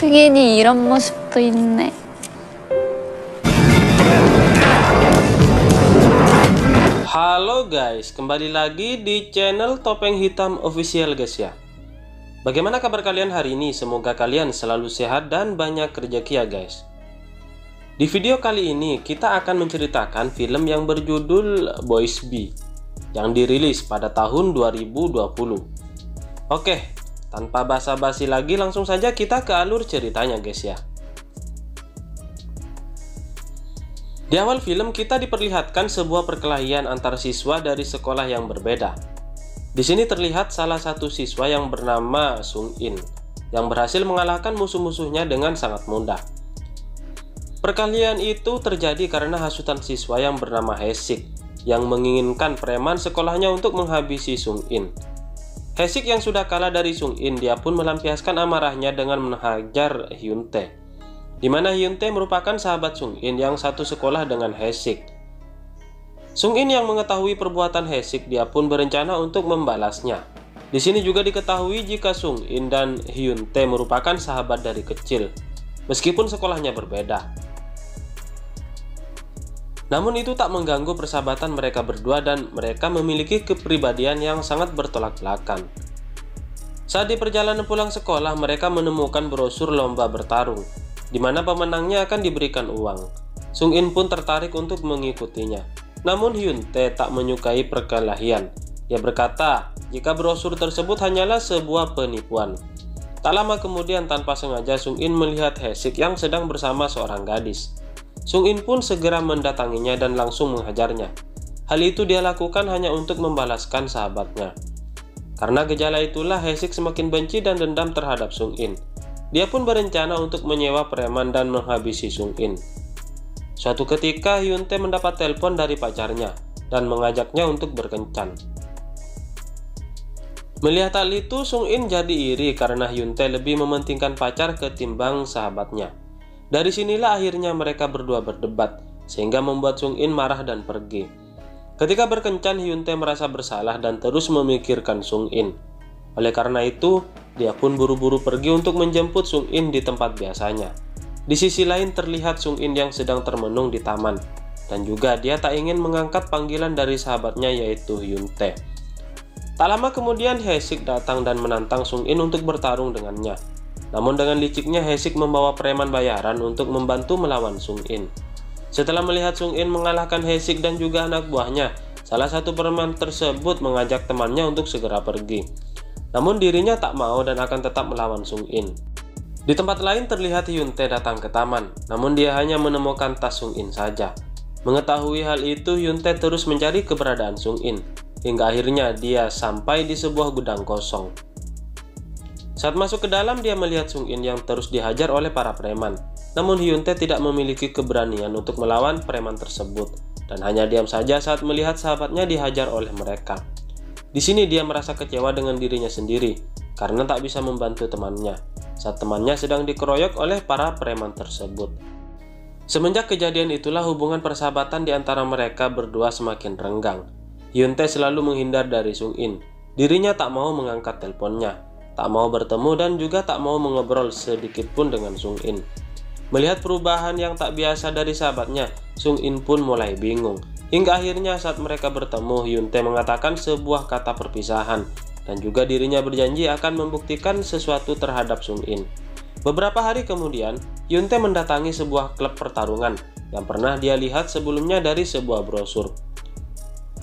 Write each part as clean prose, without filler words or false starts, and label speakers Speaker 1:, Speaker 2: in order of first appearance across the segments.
Speaker 1: 승인이 이런 모습도 있네.
Speaker 2: Halo guys, kembali lagi di channel Topeng Hitam Official guys ya. Bagaimana kabar kalian hari ini? Semoga kalian selalu sehat dan banyak rezeki ya guys. Di video kali ini kita akan menceritakan film yang berjudul Boys B yang dirilis pada tahun 2020. Oke, tanpa basa-basi lagi langsung saja kita ke alur ceritanya guys ya. Di awal film kita diperlihatkan sebuah perkelahian antar siswa dari sekolah yang berbeda. Di sini terlihat salah satu siswa yang bernama Sung In yang berhasil mengalahkan musuh-musuhnya dengan sangat mudah. Perkelahian itu terjadi karena hasutan siswa yang bernama Haesik yang menginginkan preman sekolahnya untuk menghabisi Sung In. Haesik yang sudah kalah dari Sung In, dia pun melampiaskan amarahnya dengan menghajar Hyun Tae, di mana Hyun Tae merupakan sahabat Sung In yang satu sekolah dengan Haesik. Sung In yang mengetahui perbuatan Haesik, dia pun berencana untuk membalasnya. Di sini juga diketahui jika Sung In dan Hyun Tae merupakan sahabat dari kecil, meskipun sekolahnya berbeda. Namun itu tak mengganggu persahabatan mereka berdua dan mereka memiliki kepribadian yang sangat bertolak belakang. Saat di perjalanan pulang sekolah, mereka menemukan brosur lomba bertarung, di mana pemenangnya akan diberikan uang. Sung In pun tertarik untuk mengikutinya. Namun Hyun Tae tak menyukai perkelahian. Dia berkata jika brosur tersebut hanyalah sebuah penipuan. Tak lama kemudian tanpa sengaja Sung In melihat Haesik yang sedang bersama seorang gadis. Sung In pun segera mendatanginya dan langsung menghajarnya. Hal itu dia lakukan hanya untuk membalaskan sahabatnya. Karena gejala itulah Haesik semakin benci dan dendam terhadap Sung In. Dia pun berencana untuk menyewa preman dan menghabisi Sung In. Suatu ketika Hyun Tae mendapat telepon dari pacarnya dan mengajaknya untuk berkencan. Melihat hal itu, Sung In jadi iri karena Hyun Tae lebih mementingkan pacar ketimbang sahabatnya. Dari sinilah akhirnya mereka berdua berdebat, sehingga membuat Sung In marah dan pergi. Ketika berkencan, Hyun Tae merasa bersalah dan terus memikirkan Sung In. Oleh karena itu, dia pun buru-buru pergi untuk menjemput Sung In di tempat biasanya. Di sisi lain terlihat Sung In yang sedang termenung di taman, dan juga dia tak ingin mengangkat panggilan dari sahabatnya yaitu Hyun Tae. Tak lama kemudian Haesik datang dan menantang Sung In untuk bertarung dengannya. Namun dengan liciknya Haesik membawa preman bayaran untuk membantu melawan Sung In. Setelah melihat Sung In mengalahkan Haesik dan juga anak buahnya, salah satu preman tersebut mengajak temannya untuk segera pergi. Namun dirinya tak mau dan akan tetap melawan Sung In. Di tempat lain terlihat Hyun Tae datang ke taman, namun dia hanya menemukan tas Sung In saja. Mengetahui hal itu, Hyun Tae terus mencari keberadaan Sung In, hingga akhirnya dia sampai di sebuah gudang kosong. Saat masuk ke dalam, dia melihat Sung In yang terus dihajar oleh para preman. Namun Hyun Tae tidak memiliki keberanian untuk melawan preman tersebut, dan hanya diam saja saat melihat sahabatnya dihajar oleh mereka. Di sini dia merasa kecewa dengan dirinya sendiri karena tak bisa membantu temannya saat temannya sedang dikeroyok oleh para preman tersebut. Semenjak kejadian itulah hubungan persahabatan di antara mereka berdua semakin renggang. Hyun Tae selalu menghindar dari Sung In. Dirinya tak mau mengangkat teleponnya, tak mau bertemu dan juga tak mau mengobrol sedikit pun dengan Sung In. Melihat perubahan yang tak biasa dari sahabatnya, Sung In pun mulai bingung. Hingga akhirnya saat mereka bertemu, Hyun Tae mengatakan sebuah kata perpisahan dan juga dirinya berjanji akan membuktikan sesuatu terhadap Sung In. Beberapa hari kemudian, Hyun Tae mendatangi sebuah klub pertarungan yang pernah dia lihat sebelumnya dari sebuah brosur.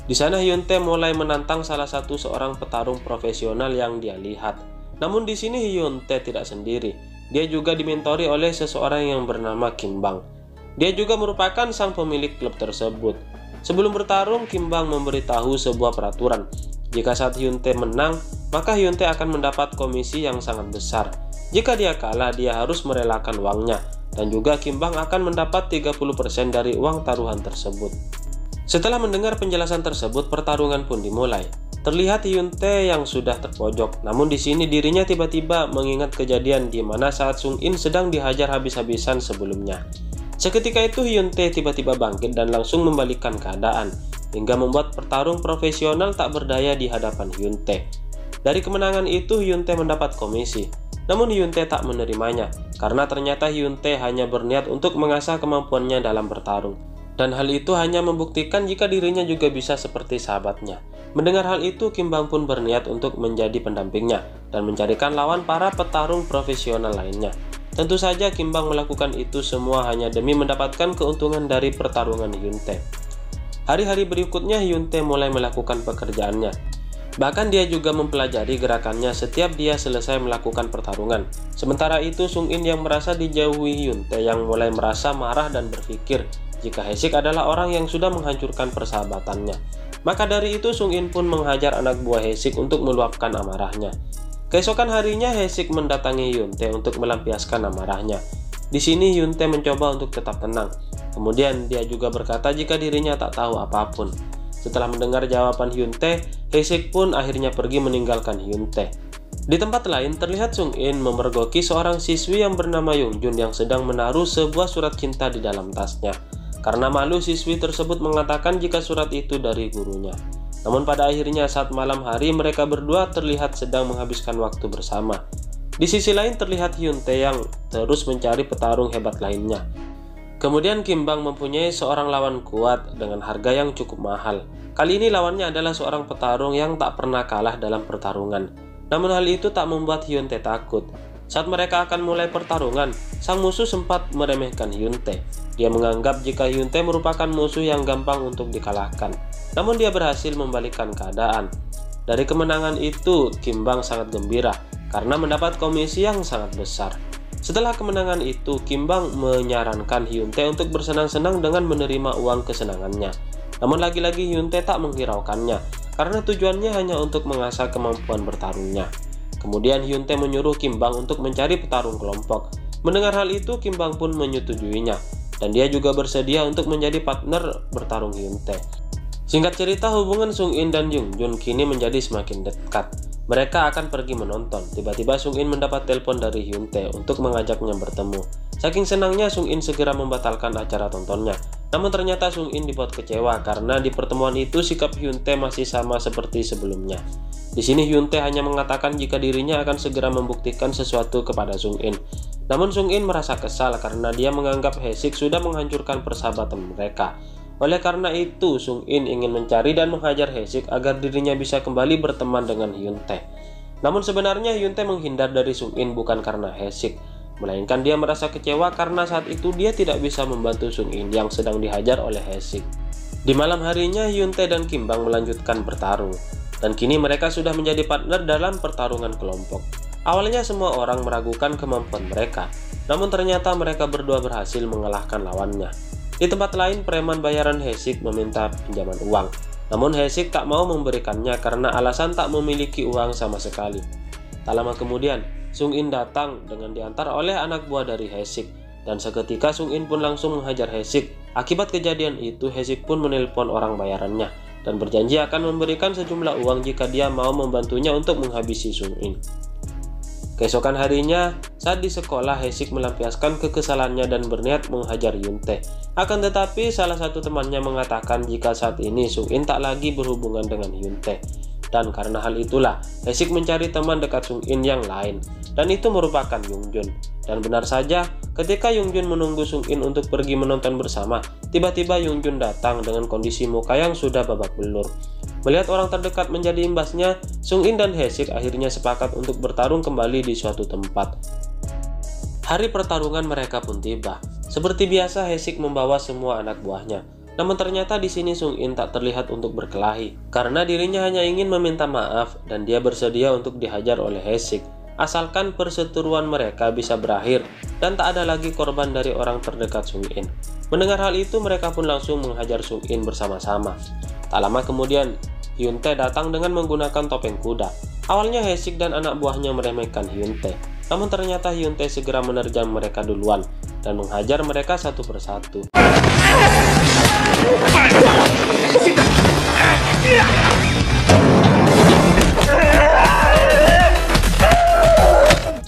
Speaker 2: Di sana Hyun Tae mulai menantang salah satu seorang petarung profesional yang dia lihat. Namun di sini Hyun Tae tidak sendiri. Dia juga dimentori oleh seseorang yang bernama Kim Bang. Dia juga merupakan sang pemilik klub tersebut. Sebelum bertarung, Kim Bang memberitahu sebuah peraturan. Jika saat Hyun Tae menang, maka Hyun Tae akan mendapat komisi yang sangat besar. Jika dia kalah, dia harus merelakan uangnya. Dan juga Kim Bang akan mendapat 30% dari uang taruhan tersebut. Setelah mendengar penjelasan tersebut, pertarungan pun dimulai. Terlihat Hyun Tae yang sudah terpojok. Namun di sini dirinya tiba-tiba mengingat kejadian di mana saat Sung In sedang dihajar habis-habisan sebelumnya. Seketika itu Hyun Tae tiba-tiba bangkit dan langsung membalikkan keadaan. hingga membuat petarung profesional tak berdaya di hadapan Hyun Tae. Dari kemenangan itu Hyun Tae mendapat komisi, namun Hyun Tae tak menerimanya karena ternyata Hyun Tae hanya berniat untuk mengasah kemampuannya dalam bertarung. Dan hal itu hanya membuktikan jika dirinya juga bisa seperti sahabatnya. Mendengar hal itu, Kim Bang pun berniat untuk menjadi pendampingnya dan mencarikan lawan para petarung profesional lainnya. Tentu saja Kim Bang melakukan itu semua hanya demi mendapatkan keuntungan dari pertarungan Hyun Tae. Hari-hari berikutnya Hyun Tae mulai melakukan pekerjaannya. Bahkan dia juga mempelajari gerakannya setiap dia selesai melakukan pertarungan. Sementara itu Sung In yang merasa dijauhi Hyun Tae yang mulai merasa marah dan berpikir jika Haesik adalah orang yang sudah menghancurkan persahabatannya. Maka dari itu Sung In pun menghajar anak buah Haesik untuk meluapkan amarahnya. Keesokan harinya Haesik mendatangi Hyun Tae untuk melampiaskan amarahnya. Di sini Hyun Tae mencoba untuk tetap tenang. Kemudian dia juga berkata jika dirinya tak tahu apapun. Setelah mendengar jawaban Hyun Tae, Haesik pun akhirnya pergi meninggalkan Hyun Tae. Di tempat lain terlihat Sung In memergoki seorang siswi yang bernama Yongjun yang sedang menaruh sebuah surat cinta di dalam tasnya. Karena malu, siswi tersebut mengatakan jika surat itu dari gurunya. Namun pada akhirnya saat malam hari mereka berdua terlihat sedang menghabiskan waktu bersama. Di sisi lain terlihat Hyun Tae yang terus mencari petarung hebat lainnya. Kemudian Kim Bang mempunyai seorang lawan kuat dengan harga yang cukup mahal. Kali ini lawannya adalah seorang petarung yang tak pernah kalah dalam pertarungan. Namun hal itu tak membuat Hyun Tae takut. Saat mereka akan mulai pertarungan, sang musuh sempat meremehkan Hyun Tae. Dia menganggap jika Hyun Tae merupakan musuh yang gampang untuk dikalahkan. Namun dia berhasil membalikkan keadaan. Dari kemenangan itu, Kim Bang sangat gembira karena mendapat komisi yang sangat besar. Setelah kemenangan itu, Kim Bang menyarankan Hyun Tae untuk bersenang-senang dengan menerima uang kesenangannya. Namun lagi-lagi Hyun Tae tak menghiraukannya karena tujuannya hanya untuk mengasah kemampuan bertarungnya. Kemudian Hyun Tae menyuruh Kim Bang untuk mencari petarung kelompok. Mendengar hal itu, Kim Bang pun menyetujuinya dan dia juga bersedia untuk menjadi partner bertarung Hyun Tae. Singkat cerita, hubungan Sung In dan Yongjun kini menjadi semakin dekat. Mereka akan pergi menonton. Tiba-tiba Sung In mendapat telepon dari Hyun Tae untuk mengajaknya bertemu. Saking senangnya Sung In segera membatalkan acara tontonnya. Namun ternyata Sung In dibuat kecewa karena di pertemuan itu sikap Hyun Tae masih sama seperti sebelumnya. Di sini Hyun Tae hanya mengatakan jika dirinya akan segera membuktikan sesuatu kepada Sung In. Namun Sung In merasa kesal karena dia menganggap Haesik sudah menghancurkan persahabatan mereka. Oleh karena itu, Sung In ingin mencari dan menghajar Haesik agar dirinya bisa kembali berteman dengan Hyun Tae. Namun sebenarnya Hyun Tae menghindar dari Sung In bukan karena Haesik, melainkan dia merasa kecewa karena saat itu dia tidak bisa membantu Sung In yang sedang dihajar oleh Haesik. Di malam harinya, Hyun Tae dan Kim Bang melanjutkan bertarung, dan kini mereka sudah menjadi partner dalam pertarungan kelompok. Awalnya semua orang meragukan kemampuan mereka, namun ternyata mereka berdua berhasil mengalahkan lawannya. Di tempat lain, preman bayaran Haesik meminta pinjaman uang. Namun Haesik tak mau memberikannya karena alasan tak memiliki uang sama sekali. Tak lama kemudian, Sung In datang dengan diantar oleh anak buah dari Haesik. Dan seketika Sung In pun langsung menghajar Haesik. Akibat kejadian itu, Haesik pun menelpon orang bayarannya dan berjanji akan memberikan sejumlah uang jika dia mau membantunya untuk menghabisi Sung In. Keesokan harinya, saat di sekolah, Haesik melampiaskan kekesalannya dan berniat menghajar Hyun Tae. Akan tetapi, salah satu temannya mengatakan jika saat ini Sung In tak lagi berhubungan dengan Hyun Tae. Dan karena hal itulah, Haesik mencari teman dekat Sung In yang lain, dan itu merupakan Yongjun. Dan benar saja, ketika Yongjun menunggu Sung In untuk pergi menonton bersama, tiba-tiba Yongjun datang dengan kondisi muka yang sudah babak belur. Melihat orang terdekat menjadi imbasnya, Sung In dan Haesik akhirnya sepakat untuk bertarung kembali di suatu tempat. Hari pertarungan mereka pun tiba. Seperti biasa, Haesik membawa semua anak buahnya. Namun ternyata di sini Sung In tak terlihat untuk berkelahi, karena dirinya hanya ingin meminta maaf dan dia bersedia untuk dihajar oleh Haesik. Asalkan perseteruan mereka bisa berakhir dan tak ada lagi korban dari orang terdekat Sung In. Mendengar hal itu, mereka pun langsung menghajar Sung In bersama-sama. Tak lama kemudian, Hyun Tae datang dengan menggunakan topeng kuda. Awalnya Haesik dan anak buahnya meremehkan Hyun Tae. Namun ternyata Hyun Tae segera menerjang mereka duluan dan menghajar mereka satu persatu.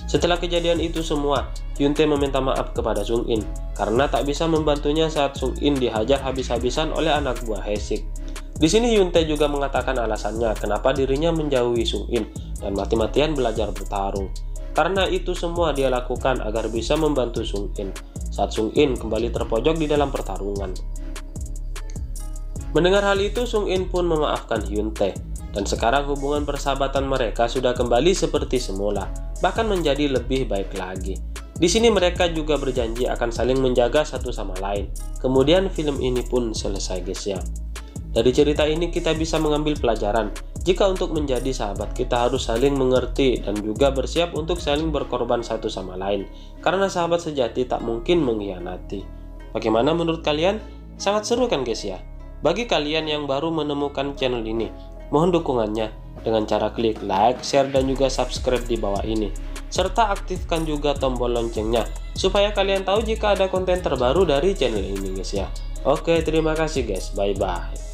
Speaker 2: Setelah kejadian itu semua, Hyun Tae meminta maaf kepada Sung In karena tak bisa membantunya saat Sung In dihajar habis-habisan oleh anak buah Haesik. Di sini Hyun-tae juga mengatakan alasannya kenapa dirinya menjauhi Sung-in dan mati-matian belajar bertarung. Karena itu semua dia lakukan agar bisa membantu Sung-in saat Sung-in kembali terpojok di dalam pertarungan. Mendengar hal itu, Sung-in pun memaafkan Hyun-tae dan sekarang hubungan persahabatan mereka sudah kembali seperti semula, bahkan menjadi lebih baik lagi. Di sini mereka juga berjanji akan saling menjaga satu sama lain. Kemudian film ini pun selesai guys ya. Dari cerita ini kita bisa mengambil pelajaran, jika untuk menjadi sahabat kita harus saling mengerti dan juga bersiap untuk saling berkorban satu sama lain. Karena sahabat sejati tak mungkin mengkhianati. Bagaimana menurut kalian? Sangat seru kan guys ya? Bagi kalian yang baru menemukan channel ini, mohon dukungannya dengan cara klik like, share, dan juga subscribe di bawah ini. Serta aktifkan juga tombol loncengnya, supaya kalian tahu jika ada konten terbaru dari channel ini guys ya. Oke, terima kasih guys, bye-bye.